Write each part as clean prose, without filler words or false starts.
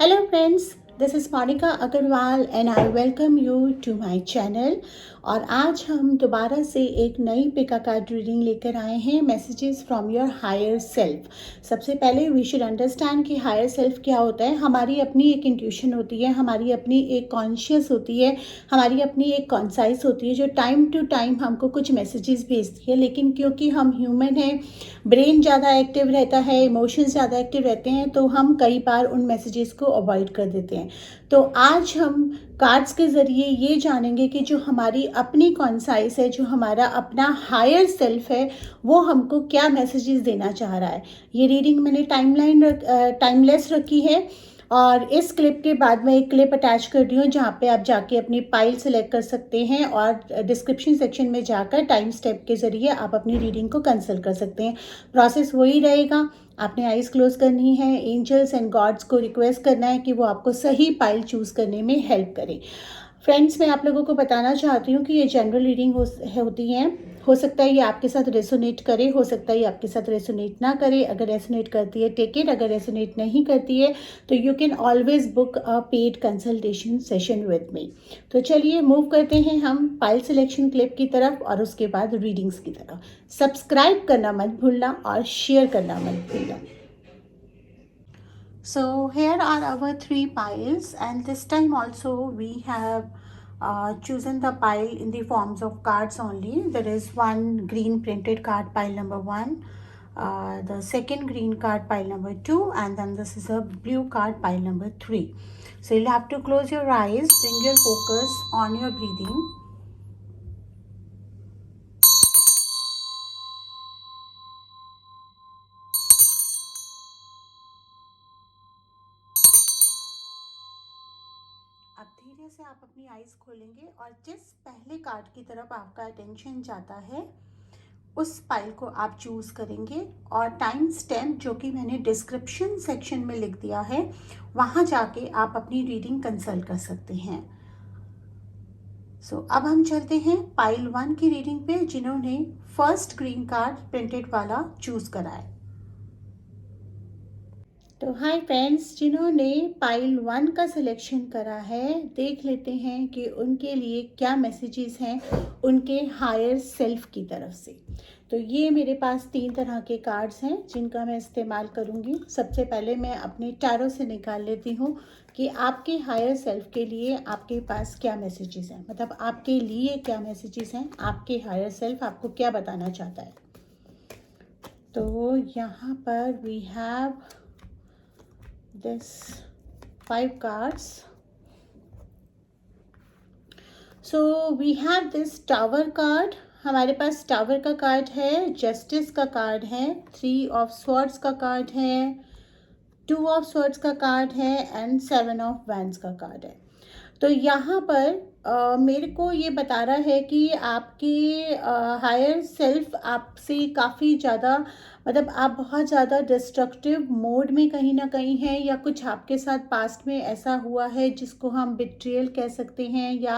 Hello friends, this is Monica Agarwal and I welcome you to my channel। और आज हम दोबारा से एक नई पिका कार्ड रीडिंग लेकर आए हैं, messages from your higher self. सबसे पहले वी शुड अंडरस्टैंड कि हायर सेल्फ क्या होता है। हमारी अपनी एक इंट्यूशन होती है, हमारी अपनी एक कॉन्शियस होती है, हमारी अपनी एक कॉन्साइस होती है जो टाइम टू टाइम हमको कुछ मैसेजेस भेजती है। लेकिन क्योंकि हम ह्यूमन हैं, ब्रेन ज़्यादा एक्टिव रहता है, इमोशंस ज़्यादा एक्टिव रहते हैं, तो हम कई बार उन मैसेजेस को अवॉइड कर देते हैं। तो आज हम कार्ड्स के ज़रिए ये जानेंगे कि जो हमारी अपनी कॉन्साइस है, जो हमारा अपना हायर सेल्फ है, वो हमको क्या मैसेजेस देना चाह रहा है। ये रीडिंग मैंने टाइमलेस रखी है और इस क्लिप के बाद मैं एक क्लिप अटैच कर रही हूँ जहाँ पे आप जाके अपनी पाइल सेलेक्ट कर सकते हैं और डिस्क्रिप्शन सेक्शन में जाकर टाइम स्टेप के ज़रिए आप अपनी रीडिंग को कंसल्ट कर सकते हैं। प्रोसेस वही रहेगा, आपने आइज़ क्लोज करनी है, एंजल्स एंड गॉड्स को रिक्वेस्ट करना है कि वो आपको सही पाइल चूज़ करने में हेल्प करें। फ्रेंड्स, मैं आप लोगों को बताना चाहती हूँ कि ये जनरल रीडिंग होती हैं। हो सकता है ये आपके साथ रेसोनेट करे, हो सकता है ये आपके साथ रेसोनेट ना करे। अगर रेसोनेट करती है टेक इट, अगर रेसोनेट नहीं करती है तो you can always book a paid consultation session with me. तो चलिए मूव करते हैं हम पाइल सिलेक्शन क्लिप की तरफ और उसके बाद रीडिंग्स की तरफ। सब्सक्राइब करना मत भूलना और शेयर करना मत भूलना। So here are our three piles, and this time also we have chosen the pile in the forms of cards only. There is one green printed card, pile number 1, the second green card, pile number 2, and then this is a blue card, pile number 3. So you'll have to close your eyes, bring your focus on your breathing. अब धीरे से आप अपनी eyes खोलेंगे और जिस पहले card की तरफ आपका अटेंशन जाता है उस पाइल को आप चूज करेंगे और टाइम स्टैम्प जो कि मैंने डिस्क्रिप्शन सेक्शन में लिख दिया है वहां जाके आप अपनी रीडिंग कंसल्ट कर सकते हैं। अब हम चलते हैं पाइल 1 की रीडिंग पे, जिन्होंने फर्स्ट ग्रीन कार्ड प्रिंटेड वाला चूज करा है। तो हाय फ्रेंड्स, जिन्होंने पाइल 1 का सिलेक्शन करा है, देख लेते हैं कि उनके लिए क्या मैसेजेस हैं उनके हायर सेल्फ की तरफ से। तो ये मेरे पास 3 तरह के कार्ड्स हैं जिनका मैं इस्तेमाल करूँगी। सबसे पहले मैं अपने टैरो से निकाल लेती हूँ कि आपके हायर सेल्फ के लिए आपके पास क्या मैसेजेस हैं, मतलब आपके लिए क्या मैसेजेस हैं, आपके हायर सेल्फ आपको क्या बताना चाहता है। तो यहाँ पर we have this 5 cards. So we have this tower card. हमारे पास टावर का कार्ड है, जस्टिस का कार्ड है, 3 ऑफ स्वॉर्ड्स का कार्ड है, 2 ऑफ स्वॉर्ड्स का कार्ड है एंड 7 ऑफ वैंड्स का कार्ड है। तो यहाँ पर मेरे को ये बता रहा है कि आपके हायर सेल्फ आपसे काफ़ी ज़्यादा, मतलब आप बहुत ज़्यादा डिस्ट्रक्टिव मोड में कहीं ना कहीं हैं, या कुछ आपके साथ पास्ट में ऐसा हुआ है जिसको हम बिट्रियल कह सकते हैं, या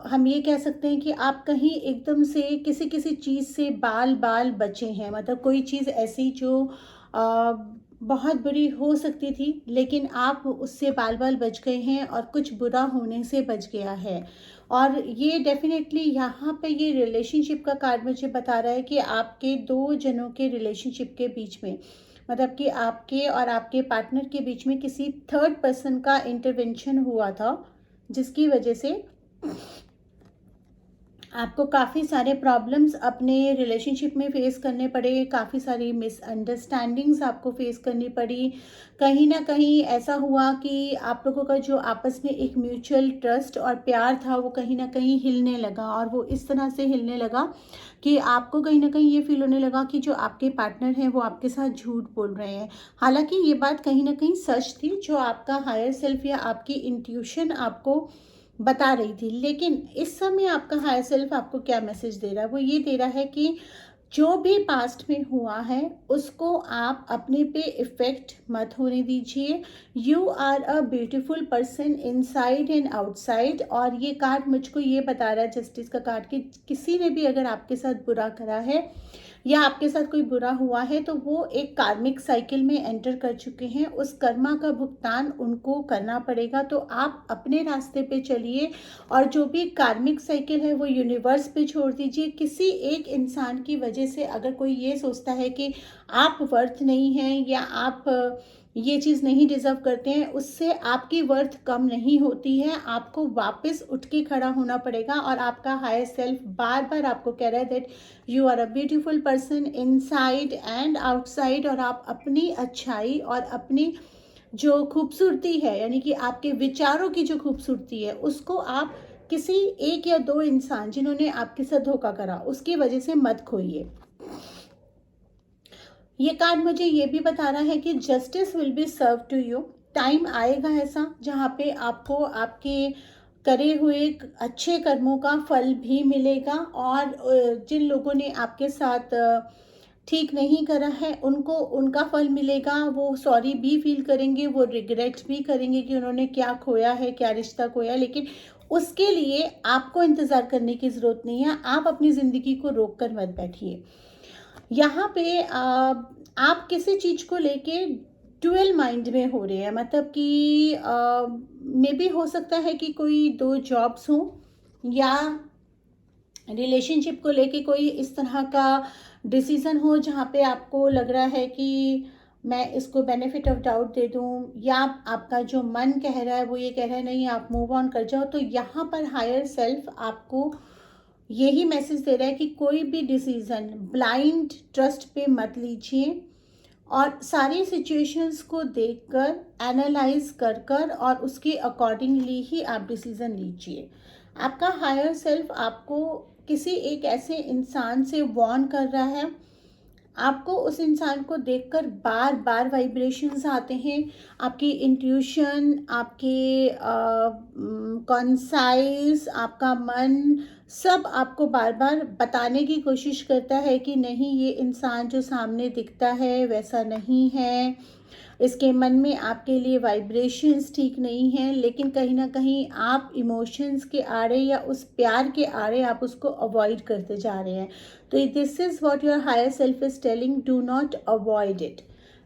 हम ये कह सकते हैं कि आप कहीं एकदम से किसी किसी चीज़ से बाल बाल बचे हैं। मतलब कोई चीज़ ऐसी जो बहुत बुरी हो सकती थी लेकिन आप उससे बाल बाल बच गए हैं और कुछ बुरा होने से बच गया है। और ये डेफिनेटली यहाँ पे ये रिलेशनशिप का कार्ड मुझे बता रहा है कि आपके 2 जनों के रिलेशनशिप के बीच में, मतलब कि आपके और आपके पार्टनर के बीच में किसी थर्ड पर्सन का इंटरवेंशन हुआ था, जिसकी वजह से आपको काफ़ी सारे प्रॉब्लम्स अपने रिलेशनशिप में फेस करने पड़े, काफ़ी सारी मिसअंडरस्टैंडिंग्स आपको फेस करनी पड़ी। कहीं ना कहीं ऐसा हुआ कि आप लोगों का जो आपस में एक म्यूचुअल ट्रस्ट और प्यार था वो कहीं ना कहीं हिलने लगा, और वो इस तरह से हिलने लगा कि आपको कहीं ना कहीं ये फील होने लगा कि जो आपके पार्टनर हैं वो आपके साथ झूठ बोल रहे हैं। हालांकि ये बात कहीं ना कहीं सच थी, जो आपका हायर सेल्फ या आपकी इंट्यूशन आपको बता रही थी। लेकिन इस समय आपका हायर सेल्फ आपको क्या मैसेज दे रहा है, वो ये दे रहा है कि जो भी पास्ट में हुआ है उसको आप अपने पे इफ़ेक्ट मत होने दीजिए। You are a beautiful person inside and outside. और ये कार्ड मुझको ये बता रहा है, जस्टिस का कार्ड, कि किसी ने भी अगर आपके साथ बुरा करा है, या आपके साथ कोई बुरा हुआ है तो वो एक कार्मिक साइकिल में एंटर कर चुके हैं, उस कर्मा का भुगतान उनको करना पड़ेगा। तो आप अपने रास्ते पे चलिए और जो भी कार्मिक साइकिल है वो यूनिवर्स पे छोड़ दीजिए। किसी एक इंसान की वजह से अगर कोई ये सोचता है कि आप वर्थ नहीं हैं या आप ये चीज़ नहीं डिज़र्व करते हैं, उससे आपकी वर्थ कम नहीं होती है। आपको वापस उठ के खड़ा होना पड़ेगा और आपका हायर सेल्फ बार बार आपको कह रहा है that you are a beautiful person inside and outside. और आप अपनी अच्छाई और अपनी जो खूबसूरती है, यानी कि आपके विचारों की जो खूबसूरती है, उसको आप किसी एक या दो इंसान जिन्होंने आपके साथ धोखा करा उसकी वजह से मत खोइए। ये कार्ड मुझे ये भी बता रहा है कि justice will be serve to you. Time आएगा ऐसा जहाँ पे आपको आपके करे हुए अच्छे कर्मों का फल भी मिलेगा और जिन लोगों ने आपके साथ ठीक नहीं करा है उनको उनका फल मिलेगा। वो सॉरी भी फील करेंगे, वो रिग्रेट भी करेंगे कि उन्होंने क्या खोया है, क्या रिश्ता खोया। लेकिन उसके लिए आपको इंतज़ार करने की ज़रूरत नहीं है। आप अपनी ज़िंदगी को रोक कर मत बैठिए। यहाँ पे आप किसी चीज़ को लेके डुअल माइंड में हो रहे हैं, मतलब कि मे बी हो सकता है कि कोई दो जॉब्स हों या रिलेशनशिप को लेके कोई इस तरह का डिसीज़न हो जहाँ पे आपको लग रहा है कि मैं इसको बेनिफिट ऑफ डाउट दे दूँ, या आपका जो मन कह रहा है वो ये कह रहा है नहीं आप मूव ऑन कर जाओ। तो यहाँ पर हायर सेल्फ आपको यही मैसेज दे रहा है कि कोई भी डिसीज़न ब्लाइंड ट्रस्ट पे मत लीजिए और सारी सिचुएशंस को देखकर एनालाइज कर कर और उसके अकॉर्डिंगली ही आप डिसीज़न लीजिए। आपका हायर सेल्फ आपको किसी एक ऐसे इंसान से वार्न कर रहा है। आपको उस इंसान को देखकर बार बार वाइब्रेशंस आते हैं। आपकी इंट्यूशन, आपके कॉन्साइज, आपका मन सब आपको बार बार बताने की कोशिश करता है कि नहीं, ये इंसान जो सामने दिखता है वैसा नहीं है। इसके मन में आपके लिए वाइब्रेशंस ठीक नहीं हैं, लेकिन कहीं ना कहीं आप इमोशंस के आड़े या उस प्यार के आड़े आप उसको अवॉइड करते जा रहे हैं। तो this is what your higher self is telling, do not avoid it.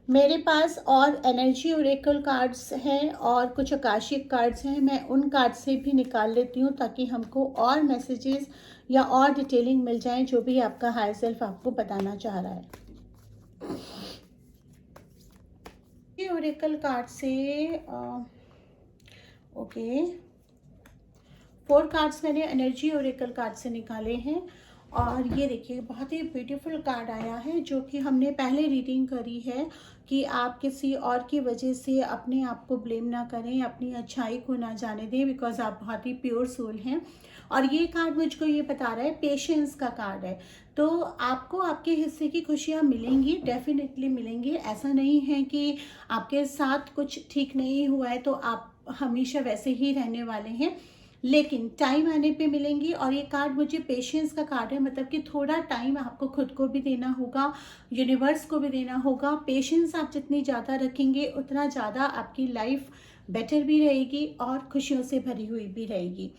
मेरे पास और एनर्जी ओरेकल कार्ड्स हैं और कुछ आकाशिक कार्ड्स हैं, मैं उन कार्ड से भी निकाल लेती हूँ ताकि हमको और मैसेजेस या और डिटेलिंग मिल जाए जो भी आपका हायर सेल्फ आपको बताना चाह रहा है। ओरेकल कार्ड से ओके 4 कार्ड्स मैंने एनर्जी ओरेकल कार्ड से निकाले हैं और ये देखिए बहुत ही ब्यूटीफुल कार्ड आया है जो कि हमने पहले रीडिंग करी है कि आप किसी और की वजह से अपने आप को ब्लेम ना करें, अपनी अच्छाई को ना जाने दें, बिकॉज आप बहुत ही प्योर सोल हैं। और ये कार्ड मुझको ये बता रहा है पेशेंस का कार्ड है। तो आपको आपके हिस्से की खुशियाँ मिलेंगी, डेफिनेटली मिलेंगी। ऐसा नहीं है कि आपके साथ कुछ ठीक नहीं हुआ है तो आप हमेशा वैसे ही रहने वाले हैं, लेकिन टाइम आने पे मिलेंगी। और ये कार्ड मुझे पेशेंस का कार्ड है, मतलब कि थोड़ा टाइम आपको खुद को भी देना होगा, यूनिवर्स को भी देना होगा। पेशेंस आप जितनी ज़्यादा रखेंगे उतना ज़्यादा आपकी लाइफ बेटर भी रहेगी और खुशियों से भरी हुई भी रहेगी।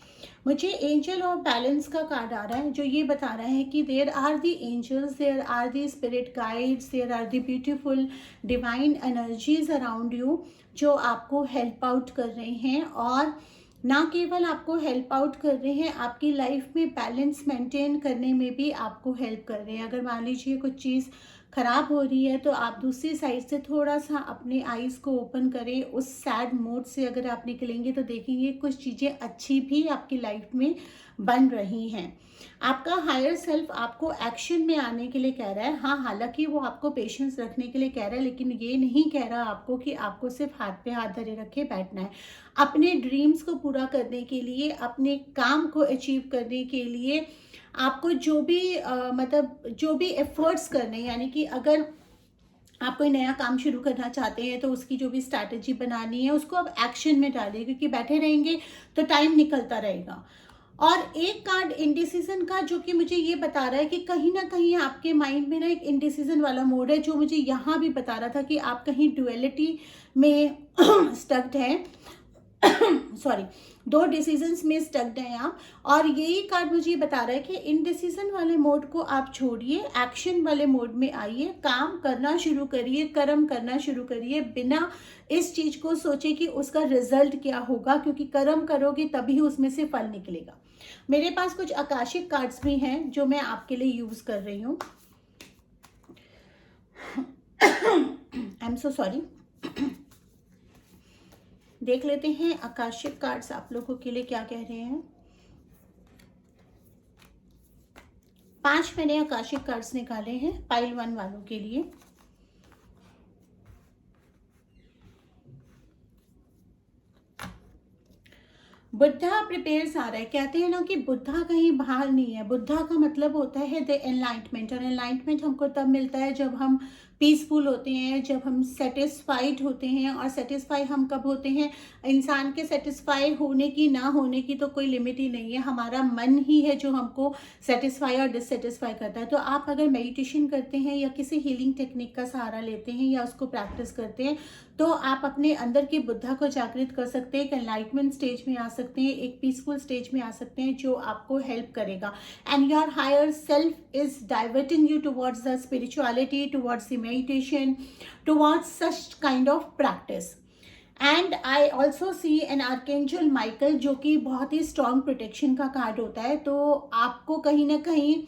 मुझे एंजल ऑफ बैलेंस का कार्ड आ रहा है जो ये बता रहा है कि there are the angels, there are the spirit guides, there are the beautiful divine energies around you जो आपको हेल्प आउट कर रहे हैं। और ना केवल आपको हेल्प आउट कर रहे हैं, आपकी लाइफ में बैलेंस मेंटेन करने में भी आपको हेल्प कर रहे हैं। अगर मान लीजिए कुछ चीज़ ख़राब हो रही है तो आप दूसरी साइड से थोड़ा सा अपने आईज़ को ओपन करें। उस सैड मोड से अगर आप निकलेंगे तो देखेंगे कुछ चीज़ें अच्छी भी आपकी लाइफ में बन रही हैं। आपका हायर सेल्फ आपको एक्शन में आने के लिए कह रहा है। हाँ, हालांकि वो आपको पेशेंस रखने के लिए कह रहा है, लेकिन ये नहीं कह रहा आपको कि आपको सिर्फ हाथ पे हाथ धरे रखे बैठना है। अपने ड्रीम्स को पूरा करने के लिए, अपने काम को अचीव करने के लिए आपको जो भी मतलब जो भी एफर्ट्स करने हैं, यानी कि अगर आप कोई नया काम शुरू करना चाहते हैं तो उसकी जो भी स्ट्रैटेजी बनानी है उसको आप एक्शन में डालिए, क्योंकि बैठे रहेंगे तो टाइम निकलता रहेगा। और एक कार्ड इंडिसीजन का जो कि मुझे ये बता रहा है कि कहीं ना कहीं आपके माइंड में ना एक इंडिसीजन वाला मोड है, जो मुझे यहाँ भी बता रहा था कि आप कहीं डुअलिटी में स्टक्ड हैं। सॉरी, 2 डिसीजंस में स्टक्ड हैं आप। और यही कार्ड मुझे बता रहा है कि इनडिसीजन वाले मोड को आप छोड़िए, एक्शन वाले मोड में आइए, काम करना शुरू करिए, कर्म करना शुरू करिए, बिना इस चीज को सोचे कि उसका रिजल्ट क्या होगा, क्योंकि कर्म करोगे तभी उसमें से फल निकलेगा। मेरे पास कुछ आकाशिक कार्ड्स भी हैं जो मैं आपके लिए यूज कर रही हूँ। I am so sorry. देख लेते हैं आकाशिक कार्ड्स आप लोगों के लिए क्या कह रहे हैं। 5 मैंने आकाशिक कार्ड्स निकाले हैं पाइल 1 वालों के लिए। बुद्धा प्रिपेयर्स आ रहा है। कहते हैं ना कि बुद्धा कहीं बाहर नहीं है। बुद्धा का मतलब होता है द एनलाइटमेंट, और एनलाइटमेंट हमको तब मिलता है जब हम पीसफुल होते हैं, जब हम सेटिस्फाइड होते हैं। और सेटिस्फाई हम कब होते हैं? इंसान के सेटिस्फाई होने की ना होने की तो कोई लिमिट ही नहीं है, हमारा मन ही है जो हमको सेटिस्फाई और डिससेटिस्फाई करता है। तो आप अगर मेडिटेशन करते हैं या किसी हीलिंग टेक्निक का सहारा लेते हैं या उसको प्रैक्टिस करते हैं तो आप अपने अंदर की बुद्धा को जागृत कर सकते हैं, एक एनलाइटमेंट स्टेज में आ सकते हैं, एक पीसफुल स्टेज में आ सकते हैं जो आपको हेल्प करेगा। And your higher self is diverting you towards the spirituality, towards the meditation, towards such kind of practice. And I also see an archangel Michael, जो कि बहुत ही स्ट्रॉन्ग प्रोटेक्शन का कार्ड होता है। तो आपको कहीं ना कहीं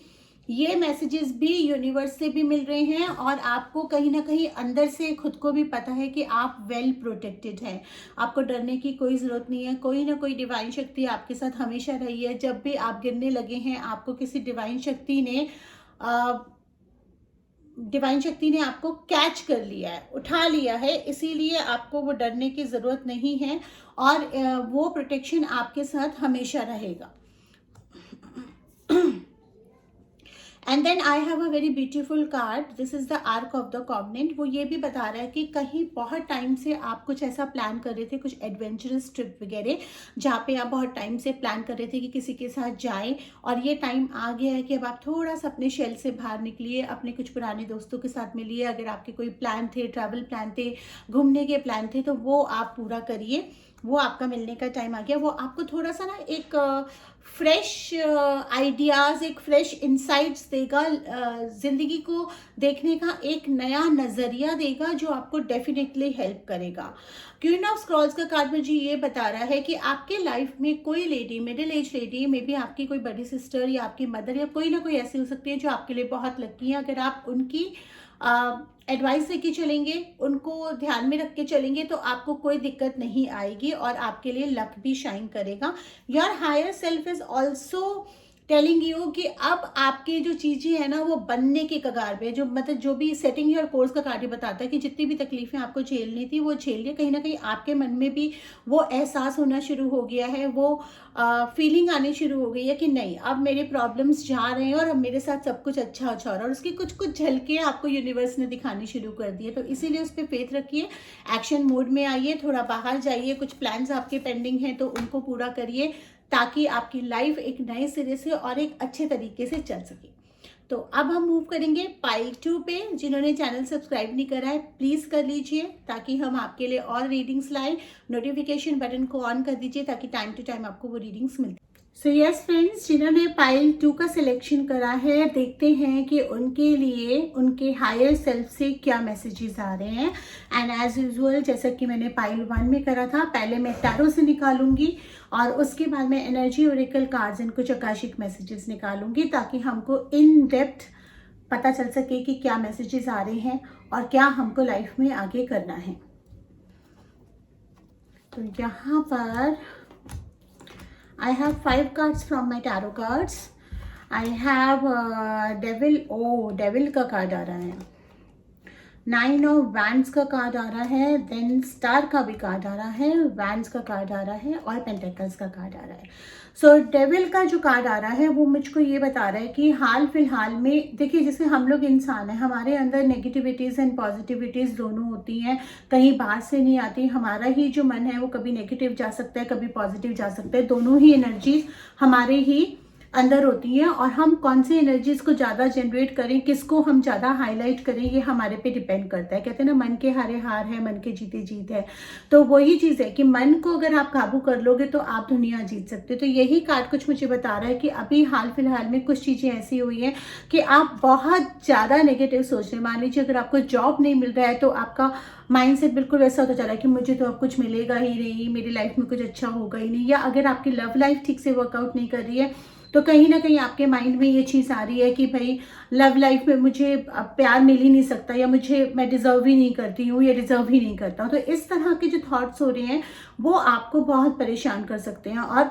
ये मैसेजेस भी यूनिवर्स से भी मिल रहे हैं और आपको कहीं ना कहीं अंदर से खुद को भी पता है कि आप वेल प्रोटेक्टेड हैं। आपको डरने की कोई ज़रूरत नहीं है। कोई ना कोई डिवाइन शक्ति आपके साथ हमेशा रही है। जब भी आप गिरने लगे हैं आपको किसी डिवाइन शक्ति ने आपको कैच कर लिया है, उठा लिया है, इसीलिए आपको वो डरने की ज़रूरत नहीं है और वो प्रोटेक्शन आपके साथ हमेशा रहेगा। And then I have a very beautiful card, this is the ark of the covenant. वो ये भी बता रहा है कि कहीं बहुत टाइम से आप कुछ ऐसा प्लान कर रहे थे, कुछ एडवेंचरस ट्रिप वगैरह, जहाँ पे आप बहुत टाइम से प्लान कर रहे थे कि किसी के साथ जाएं, और ये टाइम आ गया है कि अब आप थोड़ा सा अपने शेल से बाहर निकलिए, अपने कुछ पुराने दोस्तों के साथ मिलिए। अगर आपके कोई प्लान थे, ट्रैवल प्लान थे, घूमने के प्लान थे, तो वो आप पूरा करिए। वो आपका मिलने का टाइम आ गया। वो आपको थोड़ा सा ना एक फ्रेश आइडियाज़, एक फ्रेश इंसाइट्स देगा, ज़िंदगी को देखने का एक नया नज़रिया देगा जो आपको डेफिनेटली हेल्प करेगा। क्वीन ऑफ स्क्रॉल्स का कार्ड मुझे ये बता रहा है कि आपके लाइफ में कोई lady, middle age lady, may be आपकी कोई बड़ी सिस्टर या आपकी मदर या कोई ना कोई ऐसी हो सकती है जो आपके लिए बहुत लकी है। अगर आप उनकी एडवाइस लेके चलेंगे, उनको ध्यान में रख के चलेंगे तो आपको कोई दिक्कत नहीं आएगी और आपके लिए लक भी शाइन करेगा। Your higher self is also telling you कि अब आपकी जो चीज़ें हैं ना वो बनने के कगार पे, जो मतलब जो भी सेटिंग योर कोर्स का कार्ड बताता है कि जितनी भी तकलीफें आपको झेलनी थी वो झेल लिया। कहीं ना कहीं आपके मन में भी वो एहसास होना शुरू हो गया है, वो फीलिंग आनी शुरू हो गई है कि नहीं, अब मेरे प्रॉब्लम्स जा रहे हैं और अब मेरे साथ सब कुछ अच्छा हो रहा है। और उसकी कुछ कुछ झलके आपको यूनिवर्स ने दिखानी शुरू कर दी है। तो इसीलिए उस पर फेथ रखिए, एक्शन मोड में आइए, थोड़ा बाहर जाइए, कुछ प्लान्स आपके पेंडिंग हैं तो उनको पूरा करिए ताकि आपकी लाइफ एक नए सिरे से और एक अच्छे तरीके से चल सके। तो अब हम मूव करेंगे पाइल 2 पे। जिन्होंने चैनल सब्सक्राइब नहीं करा है प्लीज़ कर लीजिए ताकि हम आपके लिए और रीडिंग्स लाएं। नोटिफिकेशन बटन को ऑन कर दीजिए ताकि टाइम टू टाइम आपको वो रीडिंग्स मिलती। सो यस फ्रेंड्स, जिन्होंने पाइल 2 का सिलेक्शन करा है, देखते हैं कि उनके लिए उनके हायर सेल्फ से क्या मैसेजेस आ रहे हैं। एंड एज यूजुअल, जैसा कि मैंने पाइल 1 में करा था, पहले मैं टैरो से निकालूंगी और उसके बाद मैं एनर्जी ओरेकल कार्ड्स एंड कुछ आकाशिक मैसेजेस निकालूंगी ताकि हमको इन डेप्थ पता चल सके कि क्या मैसेजेस आ रहे हैं और क्या हमको लाइफ में आगे करना है। तो यहाँ पर I have 5 cards from my tarot cards. I have devil, devil का कार्ड आ रहा है, 9 ऑफ वैंड्स का कार्ड आ रहा है, देन स्टार का भी कार्ड आ रहा है, वैंड्स का कार्ड आ रहा है और पेंटेकल्स का कार्ड आ रहा है। सो डेविल का जो कार्ड आ रहा है वो मुझको ये बता रहा है कि हाल फिलहाल में, देखिए जैसे हम लोग इंसान हैं, हमारे अंदर नेगेटिविटीज़ एंड पॉजिटिविटीज़ दोनों होती हैं, कहीं बाहर से नहीं आती। हमारा ही जो मन है वो कभी नेगेटिव जा सकता है, कभी पॉजिटिव जा सकता है, दोनों ही एनर्जीज हमारे ही अंदर होती हैं, और हम कौन सी एनर्जीज को ज़्यादा जनरेट करें, किसको हम ज़्यादा हाईलाइट करें, ये हमारे पे डिपेंड करता है। कहते हैं ना, मन के हारे हार है, मन के जीते जीत है। तो वही चीज़ है कि मन को अगर आप काबू कर लोगे तो आप दुनिया जीत सकते हो। तो यही कार्ड कुछ मुझे बता रहा है कि अभी हाल फिलहाल में कुछ चीज़ें ऐसी हुई हैं कि आप बहुत ज़्यादा नेगेटिव सोच रहे हैं। मान लीजिए अगर आपको जॉब नहीं मिल रहा है तो आपका माइंडसेट बिल्कुल वैसा होता जा रहा है कि मुझे तो अब कुछ मिलेगा ही नहीं, मेरी लाइफ में कुछ अच्छा होगा ही नहीं। या अगर आपकी लव लाइफ ठीक से वर्कआउट नहीं कर रही है तो कहीं ना कहीं आपके माइंड में ये चीज़ आ रही है कि भाई लव लाइफ में मुझे अब प्यार मिल ही नहीं सकता, या मैं डिजर्व ही नहीं करती हूँ, या डिजर्व ही नहीं करता हूँ। तो इस तरह के जो थॉट्स हो रहे हैं वो आपको बहुत परेशान कर सकते हैं, और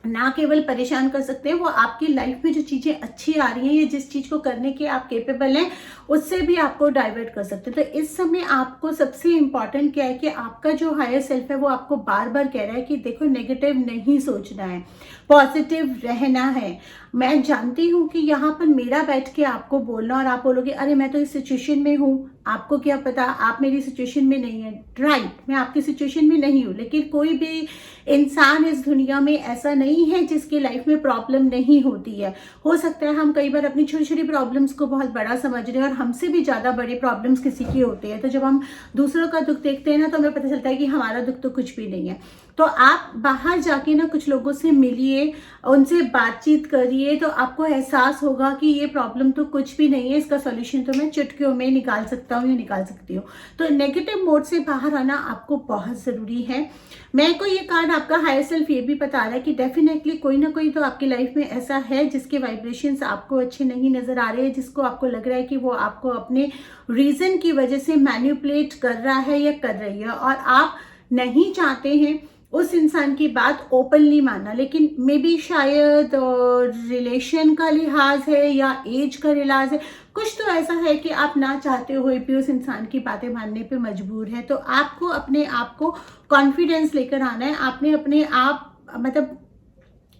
ना केवल परेशान कर सकते हैं, वो आपकी लाइफ में जो चीज़ें अच्छी आ रही हैं या जिस चीज़ को करने के आप केपेबल हैं उससे भी आपको डाइवर्ट कर सकते हैं। तो इस समय आपको सबसे इम्पॉर्टेंट क्या है कि आपका जो हायर सेल्फ है वो आपको बार बार कह रहा है कि देखो, नेगेटिव नहीं सोचना है, पॉजिटिव रहना है। मैं जानती हूँ कि यहाँ पर मेरा बैठ के आपको बोलना, और आप बोलोगे अरे मैं तो इस सिचुएशन में हूँ, आपको क्या पता, आप मेरी सिचुएशन में नहीं है। राइट, मैं आपकी सिचुएशन में नहीं हूँ, लेकिन कोई भी इंसान इस दुनिया में ऐसा नहीं है जिसकी लाइफ में प्रॉब्लम नहीं होती है। हो सकता है हम कई बार अपनी छोटी छोटी प्रॉब्लम्स को बहुत बड़ा समझ रहे हैं, और हमसे भी ज़्यादा बड़े प्रॉब्लम्स किसी की होते हैं। तो जब हम दूसरों का दुख देखते हैं ना, तो हमें पता चलता है कि हमारा दुख तो कुछ भी नहीं है। तो आप बाहर जाके ना कुछ लोगों से मिलिए, उनसे बातचीत करिए, तो आपको एहसास होगा कि ये प्रॉब्लम तो कुछ भी नहीं है, इसका सॉल्यूशन तो मैं चुटकियों में निकाल सकता हूँ या निकाल सकती हूँ। तो नेगेटिव मोड से बाहर आना आपको बहुत ज़रूरी है। मेरे को ये कार्ड आपका हायर सेल्फ ये भी बता रहा है कि डेफिनेटली कोई ना कोई तो आपकी लाइफ में ऐसा है जिसके वाइब्रेशंस आपको अच्छे नहीं नजर आ रहे हैं, जिसको आपको लग रहा है कि वो आपको अपने रीजन की वजह से मैनिपुलेट कर रहा है या कर रही है, और आप नहीं चाहते हैं उस इंसान की बात ओपनली मानना। लेकिन मे बी शायद रिलेशन का लिहाज है या एज का लिहाज है, कुछ तो ऐसा है कि आप ना चाहते हुए भी उस इंसान की बातें मानने पे मजबूर है। तो आपको अपने आप को कॉन्फिडेंस लेकर आना है। आपने अपने आप, मतलब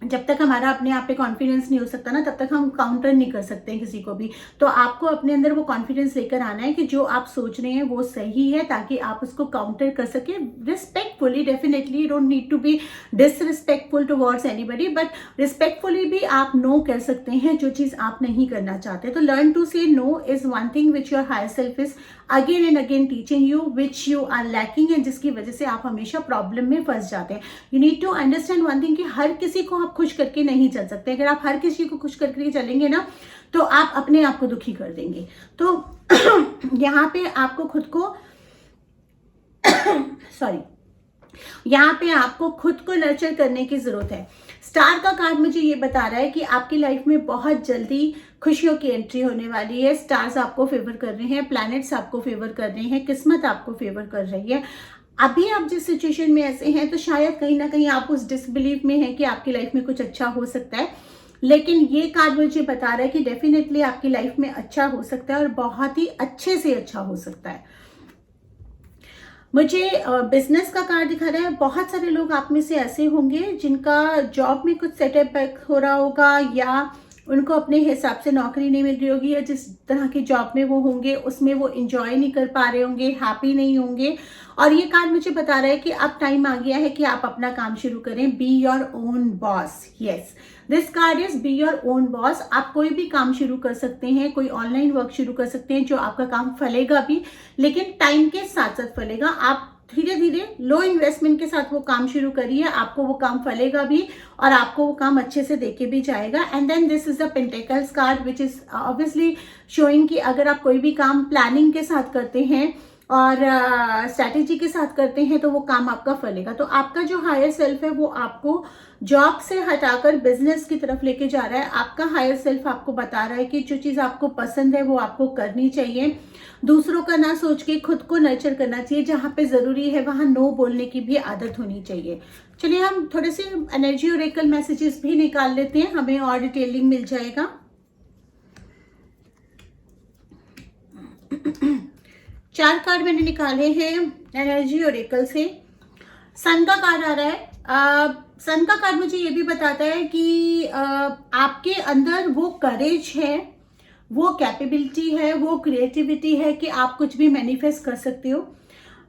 जब तक हमारा अपने आप पे कॉन्फिडेंस नहीं हो सकता ना, तब तक हम काउंटर नहीं कर सकते हैं किसी को भी। तो आपको अपने अंदर वो कॉन्फिडेंस लेकर आना है कि जो आप सोच रहे हैं वो सही है, ताकि आप उसको काउंटर कर सके respectfully. Definitely you don't need to be disrespectful towards anybody, but respectfully भी आप नो कह सकते हैं जो चीज़ आप नहीं करना चाहते। तो learn to say no is one thing which your higher self is again and again teaching you, which you are lacking, and जिसकी वजह से आप हमेशा प्रॉब्लम में फंस जाते हैं। You need to understand one thing कि हर किसी को आप खुश करके नहीं चल सकते। अगर आप हर किसी को खुश करके चलेंगे ना, तो आप अपने आप को दुखी कर देंगे। तो यहाँ पे आपको खुद को यहाँ पे आपको खुद को नर्चर करने की जरूरत है। स्टार का कार्ड मुझे ये बता रहा है कि आपकी लाइफ में बहुत जल्दी खुशियों की एंट्री होने वाली है। स्टार्स आपको फेवर कर रहे हैं, प्लैनेट्स आपको फेवर कर रहे हैं, किस्मत आपको फेवर कर रही है। अभी आप जिस सिचुएशन में ऐसे हैं तो शायद कहीं ना कहीं आप उस डिसबिलीफ में हैं कि आपकी लाइफ में कुछ अच्छा हो सकता है, लेकिन ये कार्ड मुझे बता रहा है कि डेफिनेटली आपकी लाइफ में अच्छा हो सकता है, और बहुत ही अच्छे से अच्छा हो सकता है। मुझे बिजनेस का कार्ड दिखा रहा है। बहुत सारे लोग आप में से ऐसे होंगे जिनका जॉब में कुछ सेटअप बैक हो रहा होगा, या उनको अपने हिसाब से नौकरी नहीं मिल रही होगी, या जिस तरह की जॉब में वो होंगे उसमें वो इंजॉय नहीं कर पा रहे होंगे, हैप्पी नहीं होंगे। और ये कार्ड मुझे बता रहा है कि अब टाइम आ गया है कि आप अपना काम शुरू करें। Be your own boss. Yes, this card is be your own boss. आप कोई भी काम शुरू कर सकते हैं, कोई ऑनलाइन वर्क शुरू कर सकते हैं जो आपका काम फलेगा भी, लेकिन टाइम के साथ साथ फलेगा। आप धीरे धीरे लो इन्वेस्टमेंट के साथ वो काम शुरू करिए, आपको वो काम फलेगा भी और आपको वो काम अच्छे से देके भी जाएगा। And then this is the pentacles card which is obviously showing कि अगर आप कोई भी काम प्लानिंग के साथ करते हैं और स्ट्रैटेजी के साथ करते हैं तो वो काम आपका फलेगा। तो आपका जो हायर सेल्फ है वो आपको जॉब से हटाकर बिजनेस की तरफ लेके जा रहा है। आपका हायर सेल्फ आपको बता रहा है कि जो चीज़ आपको पसंद है वो आपको करनी चाहिए, दूसरों का ना सोच के खुद को नर्चर करना चाहिए। जहाँ पे ज़रूरी है वहाँ नो बोलने की भी आदत होनी चाहिए। चलिए हम थोड़े से एनर्जी ओरेकल मैसेजेस भी निकाल लेते हैं, हमें और डिटेलिंग मिल जाएगा। चार कार्ड मैंने निकाले हैं एनर्जी ओरेकल से। सन का कार्ड आ रहा है। सन का कार्ड मुझे ये भी बताता है कि आपके अंदर वो करेज है, वो कैपेबिलिटी है, वो क्रिएटिविटी है कि आप कुछ भी मैनिफेस्ट कर सकते हो।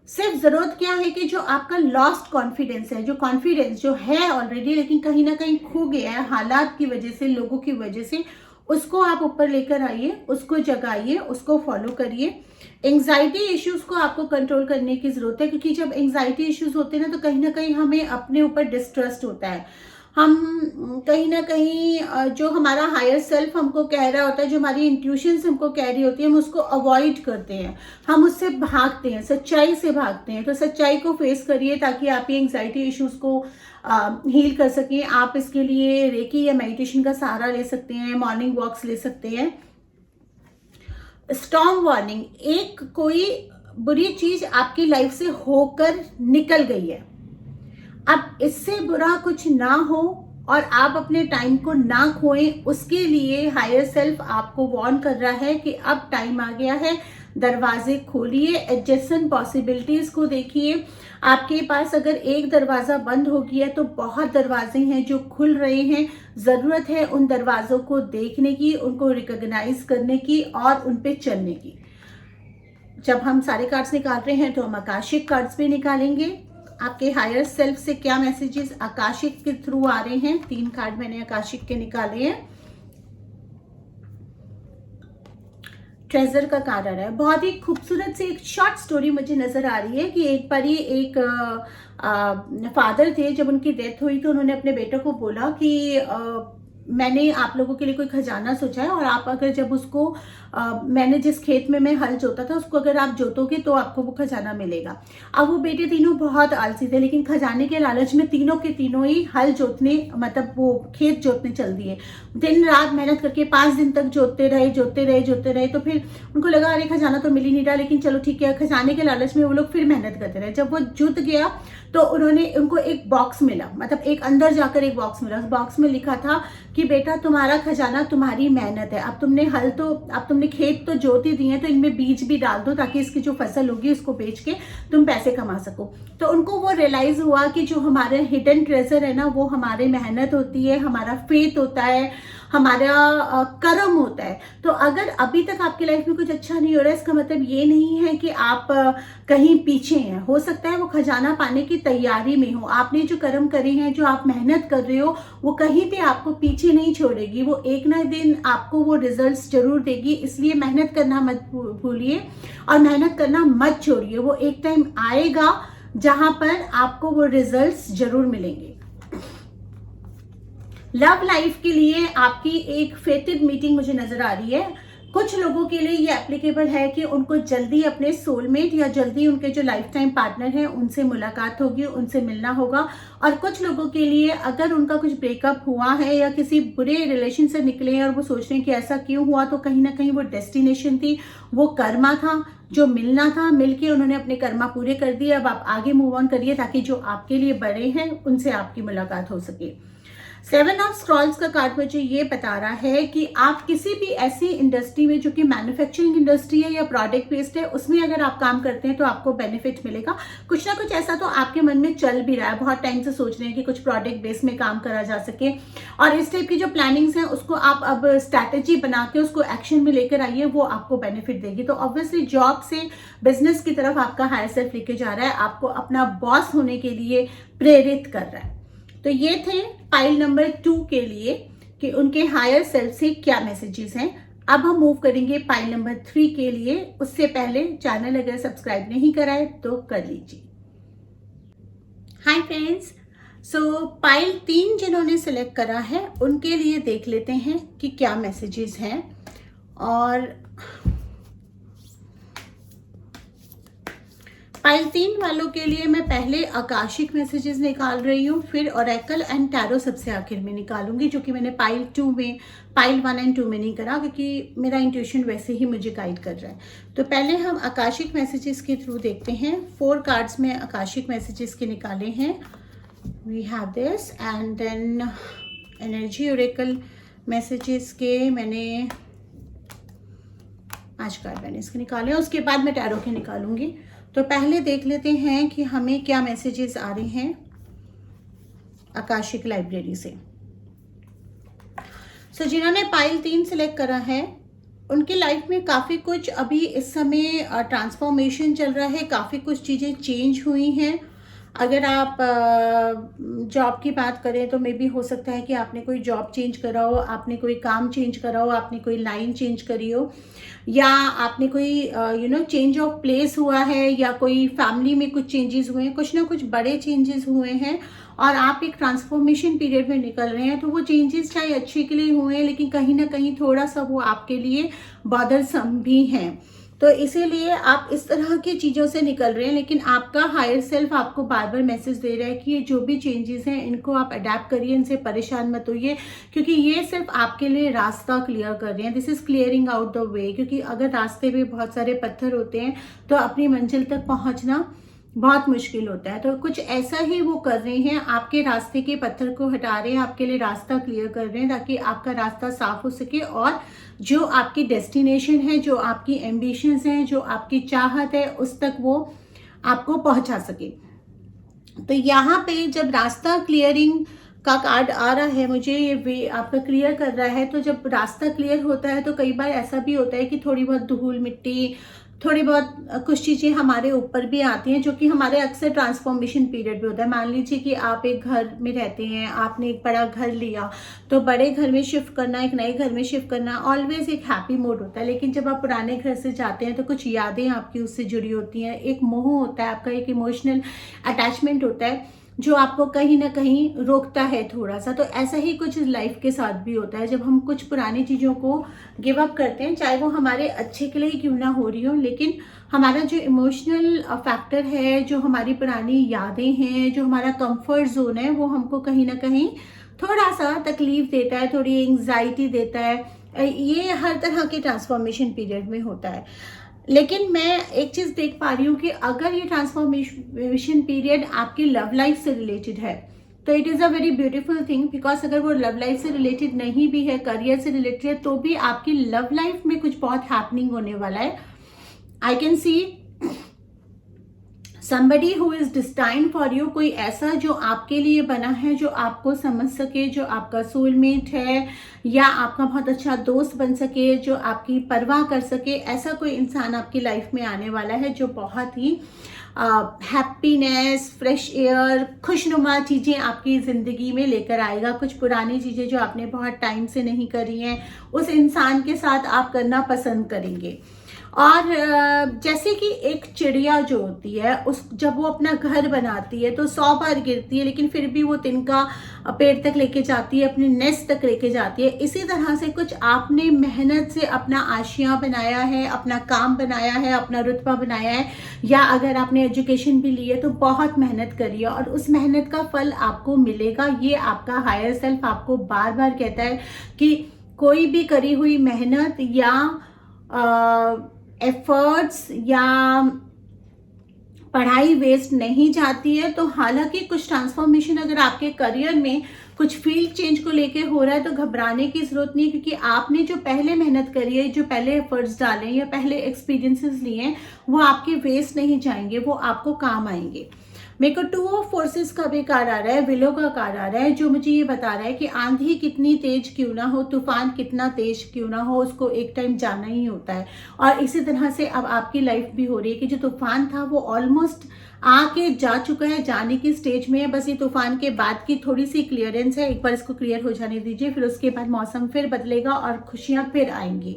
सिर्फ ज़रूरत क्या है कि जो आपका लॉस्ट कॉन्फिडेंस है, जो कॉन्फिडेंस जो है ऑलरेडी लेकिन कहीं ना कहीं खो गया है हालात की वजह से, लोगों की वजह से, उसको आप ऊपर लेकर आइए, उसको जगाइए, उसको फॉलो करिए। एंग्जाइटी इश्यूज को आपको कंट्रोल करने की ज़रूरत है, क्योंकि जब एंग्जाइटी इश्यूज होते हैं ना कहीं हमें अपने ऊपर डिस्ट्रस्ट होता है। हम कहीं ना कहीं जो हमारा हायर सेल्फ हमको कह रहा होता है, जो हमारी इंट्यूशंस हमको कह रही होती है, हम उसको अवॉइड करते हैं, हम उससे भागते हैं, सच्चाई से भागते हैं। तो सच्चाई को फेस करिए ताकि आप ये एंग्जाइटी इश्यूज को हील कर सकें। आप इसके लिए रेकी या मेडिटेशन का सहारा ले सकते हैं, मॉर्निंग वॉक्स ले सकते हैं। स्टॉर्म वार्निंग, एक कोई बुरी चीज आपकी लाइफ से होकर निकल गई है, अब इससे बुरा कुछ ना हो और आप अपने टाइम को ना खोएं, उसके लिए हायर सेल्फ आपको वार्न कर रहा है कि अब टाइम आ गया है, दरवाजे खोलिए, एडजेसेंट पॉसिबिलिटीज को देखिए। आपके पास अगर एक दरवाजा बंद हो गया तो बहुत दरवाजे हैं जो खुल रहे हैं। जरूरत है उन दरवाजों को देखने की, उनको रिकॉग्नाइज करने की और उन पे चलने की। जब हम सारे कार्ड्स निकाल रहे हैं तो हम आकाशिक कार्ड्स भी निकालेंगे। आपके हायर सेल्फ से क्या मैसेजेस आकाशिक के थ्रू आ रहे हैं। 3 कार्ड मैंने आकाशिक के निकाले हैं। ट्रेजर का कार्ड आ रहा है। बहुत ही खूबसूरत से एक शॉर्ट स्टोरी मुझे नजर आ रही है कि एक बार ये एक फादर थे, जब उनकी डेथ हुई तो उन्होंने अपने बेटे को बोला कि मैंने आप लोगों के लिए कोई खजाना सोचा है और आप अगर जब उसको मैंने जिस खेत में मैं हल जोता था उसको अगर आप जोतोगे तो आपको वो खजाना मिलेगा। अब वो बेटे तीनों बहुत आलसी थे, लेकिन खजाने के लालच में तीनों के तीनों ही हल जोतने, मतलब वो खेत जोतने चल दिए। दिन रात मेहनत करके 5 दिन तक जोतते रहे। तो फिर उनको लगा अरे खजाना तो मिल ही नहीं रहा, लेकिन चलो ठीक है, खजाने के लालच में वो लोग फिर मेहनत करते रहे। जब वो जुत गया तो उनको एक बॉक्स मिला, मतलब एक अंदर जाकर एक बॉक्स मिला। उस बॉक्स में लिखा था कि बेटा तुम्हारा खजाना तुम्हारी मेहनत है, अब तुमने खेत तो जोत ही दिए, तो इनमें बीज भी डाल दो ताकि इसकी जो फसल होगी उसको बेच के तुम पैसे कमा सको। तो उनको वो रियलाइज हुआ कि जो हमारे हिडन ट्रेजर है ना, वो हमारी मेहनत होती है, हमारा फेथ होता है, हमारा कर्म होता है। तो अगर अभी तक आपकी लाइफ में कुछ अच्छा नहीं हो रहा है, इसका मतलब ये नहीं है कि आप कहीं पीछे हैं। हो सकता है वो खजाना पाने की तैयारी में हो। आपने जो कर्म करे हैं, जो आप मेहनत कर रहे हो, वो कहीं पे आपको पीछे नहीं छोड़ेगी। वो एक ना दिन आपको वो रिजल्ट्स जरूर देगी। इसलिए मेहनत करना मत भूलिए और मेहनत करना मत छोड़िए। वो एक टाइम आएगा जहां पर आपको वो रिजल्ट्स जरूर मिलेंगे। लव लाइफ के लिए आपकी एक फेटेड मीटिंग मुझे नजर आ रही है। कुछ लोगों के लिए ये एप्लीकेबल है कि उनको जल्दी अपने सोलमेट या जल्दी उनके जो लाइफ टाइम पार्टनर हैं उनसे मुलाकात होगी, उनसे मिलना होगा। और कुछ लोगों के लिए अगर उनका कुछ ब्रेकअप हुआ है या किसी बुरे रिलेशन से निकले हैं और वो सोच रहे हैं कि ऐसा क्यों हुआ, तो कहीं ना कहीं वो डेस्टिनेशन थी, वो कर्मा था जो मिलना था। मिलके उन्होंने अपने कर्मा पूरे कर दिए। अब आप आगे मूव ऑन करिए ताकि जो आपके लिए बड़े हैं उनसे आपकी मुलाकात हो सके। 7 ऑफ स्क्रॉल्स का कार्ड मुझे ये बता रहा है कि आप किसी भी ऐसी इंडस्ट्री में जो कि मैन्युफैक्चरिंग इंडस्ट्री है या प्रोडक्ट बेस्ड है, उसमें अगर आप काम करते हैं तो आपको बेनिफिट मिलेगा। कुछ ना कुछ ऐसा तो आपके मन में चल भी रहा है, बहुत टाइम से सोच रहे हैं कि कुछ प्रोडक्ट बेस में काम करा जा सके, और इस टाइप की जो प्लानिंग्स हैं उसको आप अब स्ट्रैटेजी बना के उसको एक्शन में लेकर आइए, वो आपको बेनिफिट देगी। तो ऑब्वियसली जॉब से बिजनेस की तरफ आपका हायर सेल्फ लेके जा रहा है, आपको अपना बॉस होने के लिए प्रेरित कर रहा है। तो ये थे पाइल नंबर 2 के लिए कि उनके हायर सेल्फ से क्या मैसेजेस हैं। अब हम मूव करेंगे पाइल नंबर 3 के लिए। उससे पहले चैनल अगर सब्सक्राइब नहीं करा है तो कर लीजिए। हाय फ्रेंड्स, सो पाइल 3 जिन्होंने सिलेक्ट करा है उनके लिए देख लेते हैं कि क्या मैसेजेस हैं। और पाइल 3 वालों के लिए मैं पहले आकाशिक मैसेजेस निकाल रही हूँ, फिर ओरेकल एंड टैरो सबसे आखिर में निकालूंगी, जो कि मैंने पाइल 2 में, पाइल 1 एंड 2 में नहीं करा क्योंकि मेरा इंट्यूशन वैसे ही मुझे गाइड कर रहा है। तो पहले हम आकाशिक मैसेजेस के थ्रू देखते हैं। 4 कार्ड्स में आकाशिक मैसेजेस के निकाले हैं। We have this and then energy oracle messages के मैंने 5 कार्ड मैंने इसके निकाले हैं, उसके बाद मैं टैरो के निकालूंगी। तो पहले देख लेते हैं कि हमें क्या मैसेजेस आ रहे हैं आकाशिक लाइब्रेरी से। सो जिन्होंने पाइल 3 सिलेक्ट करा है उनके लाइफ में काफ़ी कुछ अभी इस समय ट्रांसफॉर्मेशन चल रहा है, काफ़ी कुछ चीज़ें चेंज हुई हैं। अगर आप जॉब की बात करें तो मे बी हो सकता है कि आपने कोई जॉब चेंज करा हो, आपने कोई काम चेंज करा हो, आपने कोई लाइन चेंज करी हो, या आपने कोई चेंज ऑफ प्लेस हुआ है, या कोई फैमिली में कुछ चेंजेस हुए हैं, कुछ ना कुछ बड़े चेंजेस हुए हैं और आप एक ट्रांसफॉर्मेशन पीरियड में निकल रहे हैं। तो वो चेंजेस चाहे अच्छे के लिए हुए हैं, लेकिन कहीं ना कहीं थोड़ा सा वो आपके लिए बॉदरसम भी हैं। तो इसीलिए आप इस तरह की चीज़ों से निकल रहे हैं, लेकिन आपका हायर सेल्फ आपको बार बार मैसेज दे रहा है कि ये जो भी चेंजेस हैं इनको आप अडेप्ट करिए, इनसे परेशान मत होइए, क्योंकि ये सिर्फ आपके लिए रास्ता क्लियर कर रहे हैं। This is clearing out the way, क्योंकि अगर रास्ते में बहुत सारे पत्थर होते हैं तो अपनी मंजिल तक पहुंचना बहुत मुश्किल होता है। तो कुछ ऐसा ही वो कर रहे हैं, आपके रास्ते के पत्थर को हटा रहे हैं, आपके लिए रास्ता क्लियर कर रहे हैं ताकि आपका रास्ता साफ हो सके और जो आपकी डेस्टिनेशन है, जो आपकी एम्बिशंस हैं, जो आपकी चाहत है, उस तक वो आपको पहुंचा सके। तो यहाँ पे जब रास्ता क्लियरिंग का कार्ड आ रहा है, मुझे ये वे आपका क्लियर कर रहा है, तो जब रास्ता क्लियर होता है तो कई बार ऐसा भी होता है कि थोड़ी बहुत धूल मिट्टी, थोड़ी बहुत कुछ चीज़ें हमारे ऊपर भी आती हैं, जो कि हमारे अक्सर ट्रांसफॉर्मेशन पीरियड में होता है। मान लीजिए कि आप एक घर में रहते हैं, आपने एक बड़ा घर लिया, तो बड़े घर में शिफ्ट करना, एक नए घर में शिफ्ट करना ऑलवेज एक हैप्पी मोड होता है। लेकिन जब आप पुराने घर से जाते हैं तो कुछ यादें आपकी उससे जुड़ी होती हैं, एक मोह होता है आपका, एक इमोशनल अटैचमेंट होता है जो आपको कहीं ना कहीं रोकता है थोड़ा सा। तो ऐसा ही कुछ लाइफ के साथ भी होता है, जब हम कुछ पुरानी चीज़ों को गिव अप करते हैं, चाहे वो हमारे अच्छे के लिए ही क्यों ना हो रही हो, लेकिन हमारा जो इमोशनल फैक्टर है, जो हमारी पुरानी यादें हैं, जो हमारा कंफर्ट जोन है, वो हमको कहीं ना कहीं थोड़ा सा तकलीफ देता है, थोड़ी एंग्जाइटी देता है। ये हर तरह के ट्रांसफॉर्मेशन पीरियड में होता है। लेकिन मैं एक चीज देख पा रही हूँ कि अगर ये ट्रांसफॉर्मेशन पीरियड आपकी लव लाइफ से रिलेटेड है तो it is a very beautiful thing, because अगर वो लव लाइफ से रिलेटेड नहीं भी है, करियर से रिलेटेड है, तो भी आपकी लव लाइफ में कुछ बहुत हैपनिंग होने वाला है। I can see somebody who is destined for you, कोई ऐसा जो आपके लिए बना है, जो आपको समझ सके, जो आपका सोलमेट है, या आपका बहुत अच्छा दोस्त बन सके, जो आपकी परवाह कर सके, ऐसा कोई इंसान आपकी लाइफ में आने वाला है जो बहुत ही हैप्पीनेस, फ्रेश एयर, खुशनुमा चीज़ें आपकी ज़िंदगी में लेकर आएगा। कुछ पुरानी चीज़ें जो आपने बहुत टाइम से नहीं करी हैं, उस इंसान के साथ आप करना पसंद करेंगे। और जैसे कि एक चिड़िया जो होती है, उस जब वो अपना घर बनाती है तो 100 बार गिरती है, लेकिन फिर भी वो तिनका पेड़ तक लेके जाती है, अपने नेस्ट तक लेके जाती है। इसी तरह से कुछ आपने मेहनत से अपना आशियाँ बनाया है, अपना काम बनाया है, अपना रुतबा बनाया है, या अगर आपने एजुकेशन भी ली है तो बहुत मेहनत करी है और उस मेहनत का फल आपको मिलेगा। ये आपका हायर सेल्फ आपको बार बार कहता है कि कोई भी करी हुई मेहनत या एफर्ट्स या पढ़ाई वेस्ट नहीं जाती है। तो हालांकि कुछ ट्रांसफॉर्मेशन अगर आपके करियर में कुछ फील्ड चेंज को लेके हो रहा है तो घबराने की जरूरत नहीं है, क्योंकि आपने जो पहले मेहनत करी है, जो पहले एफर्ट्स डाले या पहले एक्सपीरियंसेस लिए हैं, वो आपके वेस्ट नहीं जाएंगे, वो आपको काम आएंगे। मेरे को 2 ऑफ फोर्सेस का भी कार्ड आ रहा है, विलो का कार्ड आ रहा है, जो मुझे ये बता रहा है कि आंधी कितनी तेज क्यों ना हो, तूफान कितना तेज क्यों ना हो, उसको एक टाइम जाना ही होता है। और इसी तरह से अब आपकी लाइफ भी हो रही है कि जो तूफान था वो ऑलमोस्ट आके जा चुका है, जाने की स्टेज में है। बस ये तूफान के बाद की थोड़ी सी क्लियरेंस है, एक बार इसको क्लियर हो जाने दीजिए, फिर उसके बाद मौसम फिर बदलेगा और खुशियां फिर आएंगी।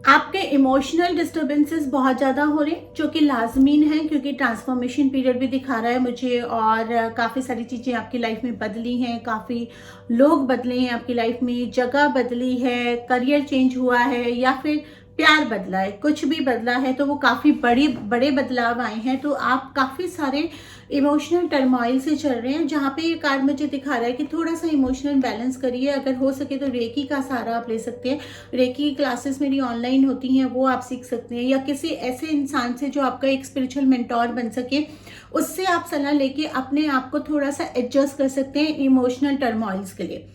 आपके इमोशनल डिस्टर्बेंसेस बहुत ज़्यादा हो रहे हैं, जो कि लाजमीन है, क्योंकि ट्रांसफॉर्मेशन पीरियड भी दिखा रहा है मुझे, और काफ़ी सारी चीज़ें आपकी लाइफ में बदली हैं, काफ़ी लोग बदले हैं आपकी लाइफ में, जगह बदली है, करियर चेंज हुआ है, या फिर प्यार बदला है, कुछ भी बदला है, तो वो काफ़ी बड़े बदलाव आए हैं। तो आप काफ़ी सारे इमोशनल टर्मोइल से चल रहे हैं, जहाँ पे ये कार्ड मुझे दिखा रहा है कि थोड़ा सा इमोशनल बैलेंस करिए। अगर हो सके तो रेकी का सहारा आप ले सकते हैं, रेकी क्लासेस मेरी ऑनलाइन होती हैं, वो आप सीख सकते हैं, या किसी ऐसे इंसान से जो आपका एक स्पिरिचुअल मेंटोर बन सके, उससे आप सलाह लेके अपने आप को थोड़ा सा एडजस्ट कर सकते हैं इमोशनल टर्मोइल्स के लिए।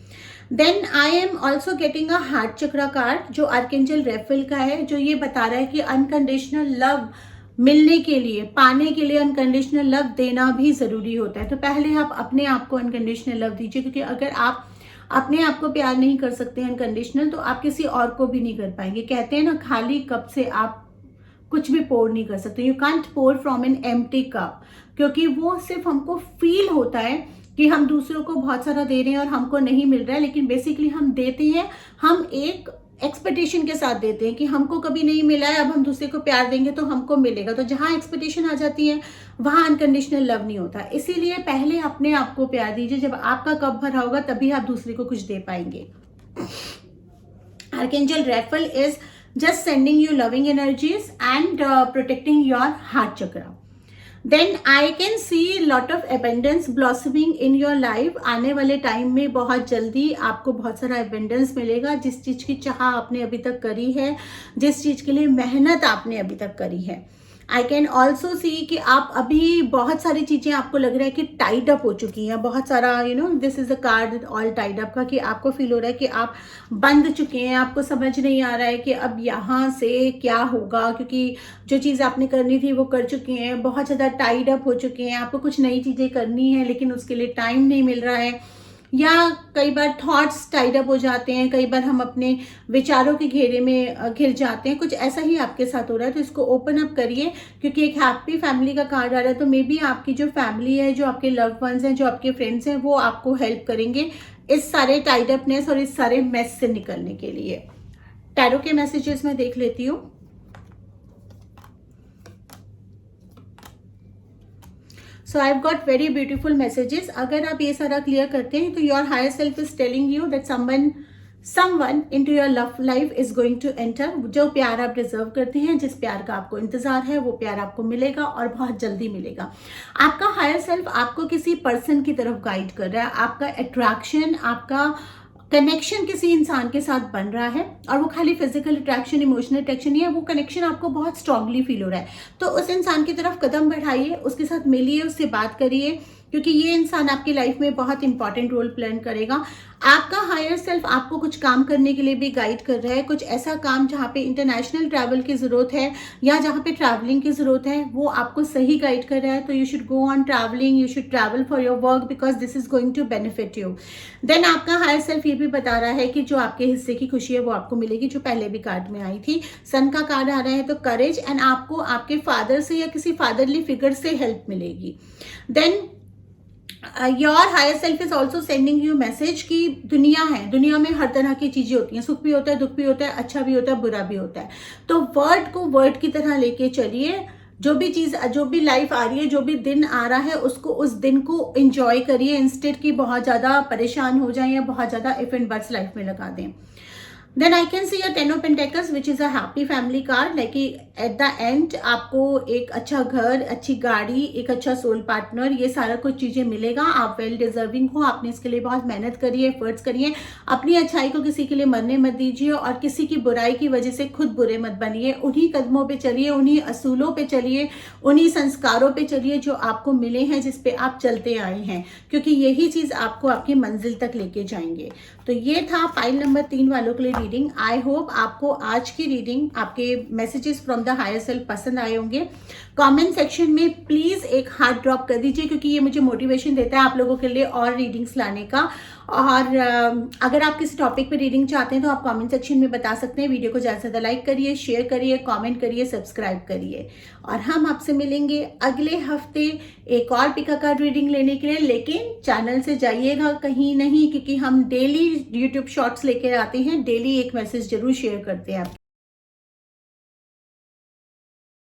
Then I am also getting a heart chakra card, जो आर्कएंजल रेफेल का है, जो ये बता रहा है कि अनकंडीशनल लव मिलने के लिए, पाने के लिए अनकंडीशनल लव देना भी जरूरी होता है। तो पहले आप अपने आप को अनकंडीशनल लव दीजिए, क्योंकि अगर आप अपने आप को प्यार नहीं कर सकते अनकंडीशनल, तो आप किसी और को भी नहीं कर पाएंगे। कहते हैं ना, खाली कप से आप कुछ भी पोर नहीं कर सकते। You can't pour from an empty cup, क्योंकि वो सिर्फ हमको फील होता है कि हम दूसरों को बहुत सारा दे रहे हैं और हमको नहीं मिल रहा है, लेकिन बेसिकली हम देते हैं, हम एक एक्सपेक्टेशन के साथ देते हैं कि हमको कभी नहीं मिला है, अब हम दूसरे को प्यार देंगे तो हमको मिलेगा। तो जहां एक्सपेक्टेशन आ जाती है वहां अनकंडीशनल लव नहीं होता। इसीलिए पहले अपने आप को प्यार दीजिए। जब आपका कप भरा होगा तभी आप दूसरे को कुछ दे पाएंगे। Archangel Raphael is just sending you loving energies and protecting your heart chakra. Then I can see lot of abundance blossoming in your life. आने वाले टाइम में बहुत जल्दी आपको बहुत सारा abundance मिलेगा। जिस चीज़ की चाह आपने अभी तक करी है, जिस चीज़ के लिए मेहनत आपने अभी तक करी है। आई कैन ऑल्सो सी कि आप अभी बहुत सारी चीज़ें आपको लग रहा है कि टाइड अप हो चुकी हैं, बहुत सारा this is a card all tied up का, कि आपको फील हो रहा है कि आप बंद चुके हैं, आपको समझ नहीं आ रहा है कि अब यहाँ से क्या होगा, क्योंकि जो चीज़ आपने करनी थी वो कर चुके हैं, बहुत ज़्यादा टाइड अप हो चुके हैं। आपको कुछ नई चीज़ें करनी है लेकिन उसके लिए टाइम नहीं मिल रहा है, या कई बार थॉट्स टाइड अप हो जाते हैं, कई बार हम अपने विचारों के घेरे में घिर जाते हैं। कुछ ऐसा ही आपके साथ हो रहा है, तो इसको ओपन अप करिए, क्योंकि एक हैप्पी फैमिली का कार्ड आ रहा है। तो मे बी आपकी जो फैमिली है, जो आपके लव्ड वंस हैं, जो आपके फ्रेंड्स हैं, वो आपको हेल्प करेंगे इस सारे टाइड अपनेस और इस सारे मेस से निकलने के लिए। टैरो के मैसेजेस मैं देख लेती हूँ। So I have got very beautiful messages. अगर आप ये सारा क्लियर करते हैं तो your higher self is telling you that someone into your love life is going to enter. जो प्यार आप डिजर्व करते हैं, जिस प्यार का आपको इंतजार है, वो प्यार आपको मिलेगा और बहुत जल्दी मिलेगा। आपका हायर सेल्फ आपको किसी पर्सन की तरफ गाइड कर रहा है। आपका अट्रैक्शन, आपका कनेक्शन किसी इंसान के साथ बन रहा है, और वो खाली फिजिकल अट्रैक्शन, इमोशनल अट्रैक्शन नहीं है, वो कनेक्शन आपको बहुत स्ट्रांगली फील हो रहा है। तो उस इंसान की तरफ कदम बढ़ाइए, उसके साथ मिलिए, उससे बात करिए, क्योंकि ये इंसान आपकी लाइफ में बहुत इंपॉर्टेंट रोल प्ले करेगा। आपका हायर सेल्फ आपको कुछ काम करने के लिए भी गाइड कर रहा है। कुछ ऐसा काम जहाँ पे इंटरनेशनल ट्रैवल की जरूरत है या जहाँ पे ट्रैवलिंग की जरूरत है, वो आपको सही गाइड कर रहा है। तो you should go on travelling, you should travel for your work, because this is going to benefit you. Then आपका हायर सेल्फ ये भी बता रहा है कि जो आपके हिस्से की खुशी है वो आपको मिलेगी, जो पहले भी कार्ड में आई थी। सन का कार्ड आ रहा है, तो करेज, एंड आपको आपके फादर से या किसी फादरली फिगर से हेल्प मिलेगी। Then your higher self is also sending you message कि दुनिया है, दुनिया में हर तरह की चीजें होती हैं, सुख भी होता है, दुख भी होता है, अच्छा भी होता है, बुरा भी होता है। तो वर्ड को वर्ड की तरह लेके चलिए। जो भी चीज, जो भी लाइफ आ रही है, जो भी दिन आ रहा है, उसको, उस दिन को एंजॉय करिए, इंस्टेड कि बहुत ज्यादा परेशान हो जाए या बहुत ज्यादा इफ एंड बट्स लाइफ में लगा दें। Then I can see a Ten of Pentacles, which is a happy family card. like at the end आपको एक अच्छा घर, अच्छी गाड़ी, एक अच्छा सोल पार्टनर, ये सारा कुछ चीजें मिलेगा। आप वेल डिजर्विंग हो, आपने इसके लिए बहुत मेहनत करी है, एफर्ट्स करिए। अपनी अच्छाई को किसी के लिए मरने मत दीजिए, और किसी की बुराई की वजह से खुद बुरे मत बनिए। उन्हीं कदमों पे चलिए, उन्हीं असूलों पे चलिए, उन्हीं संस्कारों पे चलिए जो आपको मिले हैं, जिस पे आप चलते आए हैं, क्योंकि यही चीज आपको आपकी मंजिल तक लेके जाएंगे। तो ये था पाइल नंबर 3 वालों के लिए रीडिंग। आई होप आपको आज की रीडिंग, आपके messages from the higher self पसंद आए होंगे। कमेंट सेक्शन में प्लीज एक हार्ट ड्रॉप कर दीजिए, क्योंकि ये मुझे मोटिवेशन देता है आप लोगों के लिए और रीडिंग्स लाने का। और अगर आप किसी टॉपिक पे रीडिंग चाहते हैं तो आप कमेंट सेक्शन में बता सकते हैं। वीडियो को ज़्यादा से ज़्यादा लाइक करिए, शेयर करिए, कमेंट करिए, सब्सक्राइब करिए। और हम आपसे मिलेंगे अगले हफ्ते एक और पिका कार्ड रीडिंग लेने के लिए। लेकिन चैनल से जाइएगा कहीं नहीं, क्योंकि हम डेली यूट्यूब शॉर्ट्स लेकर आते हैं, डेली एक मैसेज जरूर शेयर करते हैं।